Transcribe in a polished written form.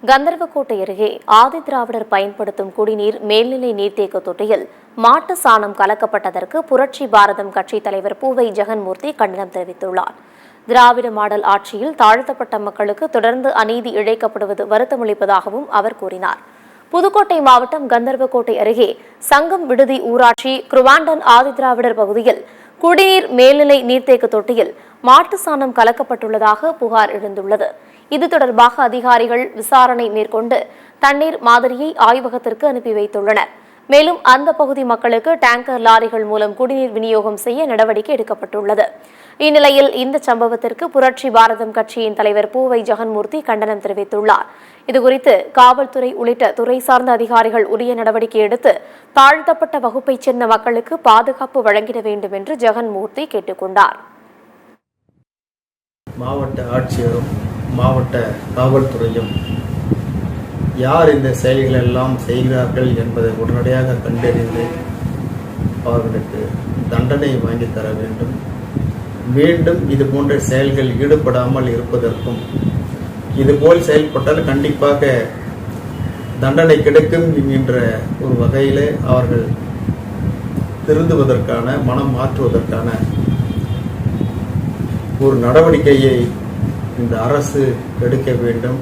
கந்தர்வக்கோட்டை அருகே ஆதிதிராவிடர் பயன்படுத்தும் குடிநீர் மேல்நிலை நீர்த்தேக்க தொட்டியில் மாட்டு சாணம் கலக்கப்பட்டதற்கு புரட்சி பாரதம் கட்சித் தலைவர் பூவை ஜெகன்மூர்த்தி கண்டனம் தெரிவித்துள்ளார். திராவிட மாடல் ஆட்சியில் தாழ்த்தப்பட்ட மக்களுக்கு தொடர்ந்து அநீதி இழைக்கப்படுவது வருத்தமளிப்பதாகவும் அவர் கூறினார். புதுக்கோட்டை மாவட்டம் கந்தர்வக்கோட்டை அருகே சங்கம் விடுதி ஊராட்சி குருவாண்டன் ஆதிதிராவிடர் பகுதியில் குடிநீர் மேல்நிலை நீர்த்தேக்க தொட்டியில் மாட்டு சாணம் கலக்கப்பட்டுள்ளதாக புகார் எழுந்துள்ளது. இது தொடர்பாக அதிகாரிகள் விசாரணை மேற்கொண்டு தண்ணீர் மாதிரியை ஆய்வகத்திற்கு அனுப்பி வைத்துள்ளனர். மேலும் அந்த பகுதி மக்களுக்கு டேங்கர் லாரிகள் மூலம் குடிநீர் விநியோகம் செய்ய நடவடிக்கை எடுக்கப்பட்டுள்ளது. இந்நிலையில் இந்த சம்பவத்திற்கு புரட்சி பாரதம் கட்சியின் தலைவர் பூவை ஜெகன்மூர்த்தி கண்டனம் தெரிவித்துள்ளார். இதுகுறித்து காவல்துறை உள்ளிட்ட துறை சார்ந்த அதிகாரிகள் உரிய நடவடிக்கை எடுத்து தாழ்த்தப்பட்ட வகுப்பைச் சேர்ந்த மக்களுக்கு பாதுகாப்பு வழங்கிட வேண்டும் என்று ஜெகன்மூர்த்தி கேட்டுக் கொண்டார். மாவட்ட ஆட்சியரும் மாவட்ட காவல்துறையும் யார் இந்த செயல்கள் எல்லாம் செய்கிறார்கள் என்பதை உடனடியாக கண்டறிந்து அவர்களுக்கு தண்டனை வாங்கி தர வேண்டும். மீண்டும் இது போன்ற செயல்கள் ஈடுபடாமல் இருப்பதற்கும் இதுபோல் செயல்பட்டால் கண்டிப்பாக தண்டனை கிடைக்கும் என்கின்ற ஒரு வகையில் அவர்கள் திருந்துவதற்கான மனம் மாற்றுவதற்கான ஒரு நடவடிக்கையை இந்த அரசு எடுக்க வேண்டும்.